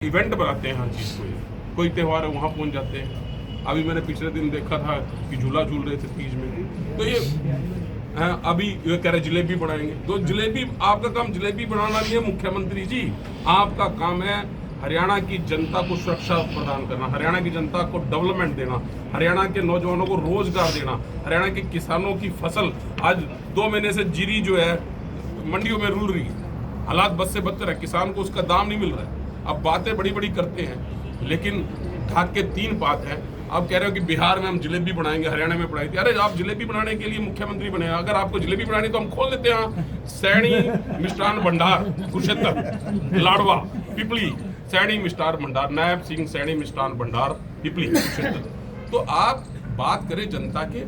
Event बनाते हैं हर चीज़ को। कोई त्यौहार है वहाँ पहुँच जाते हैं। अभी मैंने पिछले दिन देखा था कि झूला झूल रहे थे तीज में, तो ये अभी ये कह रहे जलेबी बनाएंगे। तो जलेबी, आपका काम जलेबी बनाना नहीं है मुख्यमंत्री जी, आपका काम है हरियाणा की जनता को सुरक्षा प्रदान करना, हरियाणा की जनता को डेवलपमेंट देना, हरियाणा के नौजवानों को रोजगार देना, हरियाणा के किसानों की फसल आज 2 महीने से जीरी जो है मंडियों में रुल रही है, हालात बद से बदतर है, किसान को उसका दाम नहीं मिल रहा है। अब बातें बड़ी बड़ी करते हैं लेकिन ढाक के 3 बात है। आप कह रहे हो कि बिहार में हम जलेबी बनाएंगे, हरियाणा में बनाएंगे। अरे आप जलेबी बनाने के लिए मुख्यमंत्री बने, अगर आपको जलेबी बनानी तो हम खोल देते हैं सैनी मिष्ठान भंडार, कुरुक्षेत्र, लाडवा, पिपली सैनी मिष्ठान भंडार, नायब सिंह सैनी मिष्ठान भंडार, पिपली, कुरुक्षेत्र। तो आप बात करें जनता के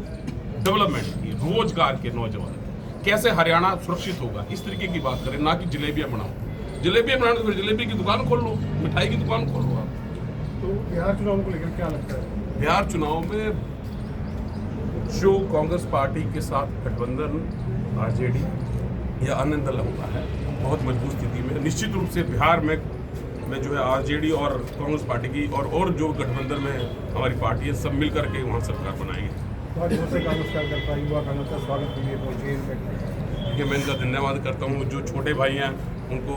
डेवलपमेंट की, रोजगार के, नौजवान कैसे हरियाणा सुरक्षित होगा, इस तरीके की बात करें, ना कि जलेबियां बनाओ। जलेबियां बनाने तो फिर जलेबी की दुकान खोल लो, मिठाई की दुकान खोल लो आप। तो बिहार चुनाव को लेकर क्या लगता है? बिहार चुनाव में जो कांग्रेस पार्टी के साथ गठबंधन आरजेडी या अन्य दल होता है बहुत मजबूत स्थिति में, निश्चित रूप से बिहार में जो है आरजेडी और कांग्रेस पार्टी की और जो गठबंधन में हमारी पार्टी है सब मिल करके वहाँ सरकार बनाएगी। कांग्रेस कार्यकर्ता युवा कांग्रेस का स्वागत के लिए पहुंचे। देखिए, मैं इनका धन्यवाद करता हूँ। जो छोटे भाई हैं उनको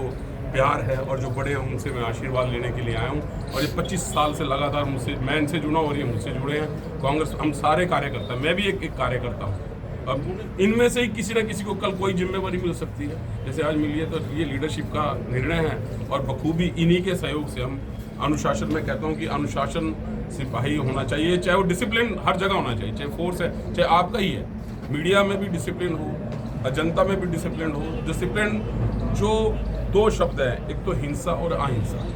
प्यार है और जो बड़े हैं उनसे मैं आशीर्वाद लेने के लिए आया हूँ। और ये 25 साल से लगातार मैं इनसे जुड़ा हूँ और ये मुझसे जुड़े हैं। कांग्रेस, हम सारे कार्यकर्ता, मैं भी एक कार्यकर्ता हूँ। अब इनमें से ही किसी न किसी को कल कोई जिम्मेवारी मिल सकती है, जैसे आज मिली है, तो ये लीडरशिप का निर्णय है और बखूबी इन्हीं के सहयोग से हम अनुशासन में कहता हूँ कि अनुशासन सिपाही होना चाहिए, चाहे वो डिसिप्लिन हर जगह होना चाहिए, चाहे फोर्स है, चाहे आपका ही है, मीडिया में भी डिसिप्लिन हो, जनता में भी डिसिप्लिन हो। डिसिप्लिन जो 2 शब्द हैं, एक तो हिंसा और अहिंसा।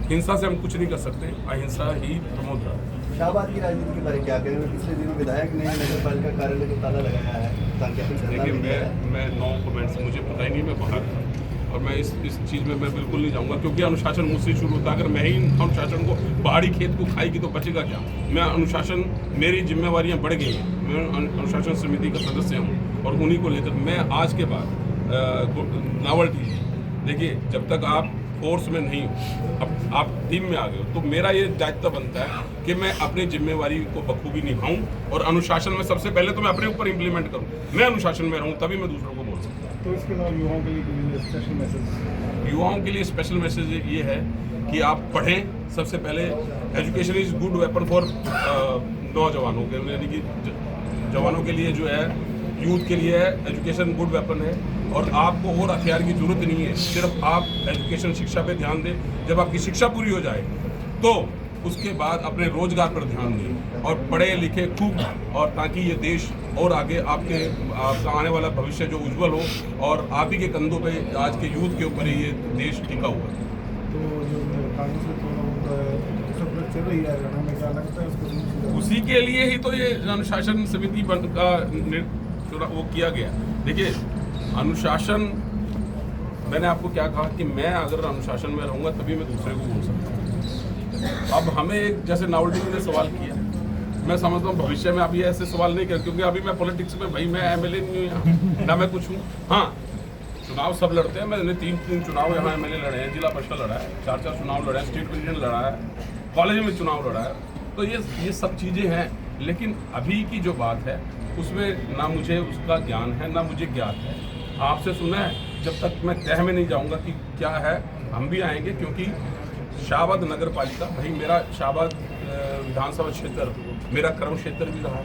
हिंसा से हम कुछ नहीं कर सकते, अहिंसा ही प्रमोद है। शाहबाद की राजनीति के बारे में क्या करेंगे? पिछले दिनों विधायक ने नगर पालिका कार्यालय को ताला लगाया है ताकि देखिए, मैं नो कमेंट्स, मुझे पता ही नहीं, मैं बाहर था और मैं इस चीज़ में मैं बिल्कुल नहीं जाऊँगा, क्योंकि अनुशासन मुझसे शुरू होता है। अगर मैं ही अनुशासन को, पहाड़ी खेत को खाएगी तो बचेगा क्या? मैं अनुशासन, मेरी जिम्मेवारियाँ बढ़ गई हैं, मैं अनुशासन समिति का सदस्य हूँ और उन्हीं को लेकर मैं आज के बाद नावल्टी, देखिए, जब तक आप फोर्स में नहीं हो, अब आप टीम में आ गए हो, तो मेरा ये दायित्व बनता है कि मैं अपनी जिम्मेवारी को बखूबी निभाऊं और अनुशासन में सबसे पहले तो मैं अपने ऊपर इंप्लीमेंट करूं, मैं अनुशासन में रहूं, तभी मैं दूसरों को बोल सकता हूं। तो इसके अलावा युवाओं के लिए स्पेशल मैसेज? युवाओं के लिए स्पेशल मैसेज ये है कि आप पढ़ें। सबसे पहले education is good weapon for नौजवानों के, यानी कि जवानों के लिए जो है, यूथ के लिए एजुकेशन गुड वेपन है और आपको और हथियार की जरूरत नहीं है। सिर्फ आप एजुकेशन, शिक्षा पे ध्यान दें। जब आपकी शिक्षा पूरी हो जाए तो उसके बाद अपने रोजगार पर ध्यान दें और पढ़े लिखे खूब, और ताकि ये देश और आगे आपका आने वाला भविष्य जो उज्जवल हो और आप ही के कंधों पे, आज के यूथ के ऊपर ही ये देश टिका हुआ है। तो जो कांग्रेस में चल रही है हरियाणा में, क्या लगता है उसको? उसी के लिए ही तो ये अनुशासन समिति का वो किया गया। देखिए, अनुशासन, मैंने आपको क्या कहा कि मैं अगर अनुशासन में रहूँगा तभी मैं दूसरे को बोल सकता हूँ। अब हमें, जैसे नावल्टी ने सवाल किया, मैं समझता हूँ भविष्य में अभी ऐसे सवाल नहीं कर, क्योंकि अभी मैं पॉलिटिक्स में, भाई मैं एमएलए नहीं हूँ यहाँ, ना मैं कुछ हूँ। हाँ, चुनाव सब लड़ते हैं, मैंने 3 चुनाव यहाँ एमएलए लड़े हैं, जिला परिषद लड़ा है, 4 चुनाव लड़े हैं, स्टेट प्रेसिडेंट लड़ा है, कॉलेज में चुनाव लड़ा है। तो ये सब चीज़ें हैं, लेकिन अभी की जो बात है उसमें ना मुझे उसका ज्ञान है, ना मुझे ज्ञात है। आपसे सुना है, जब तक मैं तह में नहीं जाऊंगा कि क्या है, हम भी आएंगे, क्योंकि शाहबाद नगर पालिका, भाई मेरा शाहबाद विधानसभा क्षेत्र मेरा कर्म क्षेत्र भी रहा,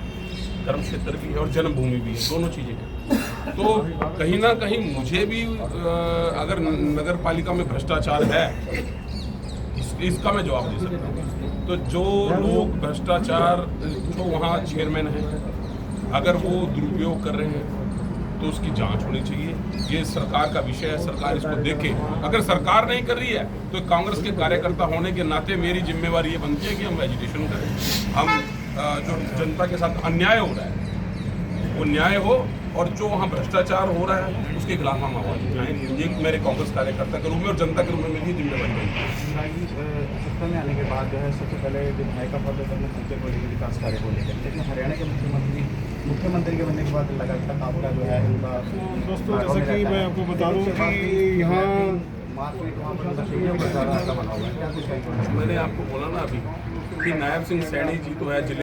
कर्म क्षेत्र भी है और जन्मभूमि भी है, दोनों चीज़ें हैं। तो कहीं ना कहीं मुझे भी अगर नगर पालिका में भ्रष्टाचार है, इसका मैं जवाब दे सकता हूँ। तो जो लोग भ्रष्टाचार, जो वहाँ चेयरमैन हैं, अगर वो दुरुपयोग कर रहे हैं तो उसकी जांच होनी चाहिए। ये सरकार का विषय है, सरकार इसको देखे। अगर सरकार नहीं कर रही है तो कांग्रेस के कार्यकर्ता होने के नाते मेरी जिम्मेवारी ये बनती है कि हम एजुटेशन करें, हम जो जनता के साथ अन्याय हो रहा है वो न्याय हो, और जो वहाँ भ्रष्टाचार हो रहा है उसके खिलाफ हम आवाज उठाएं। ये मेरे कांग्रेस कार्यकर्ता के रूप में और जनता के रूप में मेरी जिम्मेवारी बनती है। सत्ता में आने के बाद जो है, सबसे पहले विधायक का पद करना सूचे को लेकर, विकास कार्य को लेकर, लेकिन हरियाणा के मुख्यमंत्री के बनने के बाद लगातार आपका जो है उनका दोस्तों, जैसा कि मैं आपको बता दूं कि यहाँ मारपीट वहाँ पर नशेड़ियों का ज़्यादा अड्डा बना हुआ है, क्या कुछ कहेंगे? मैंने आपको बोला ना अभी कि नायब सिंह सैनी जी तो है जिले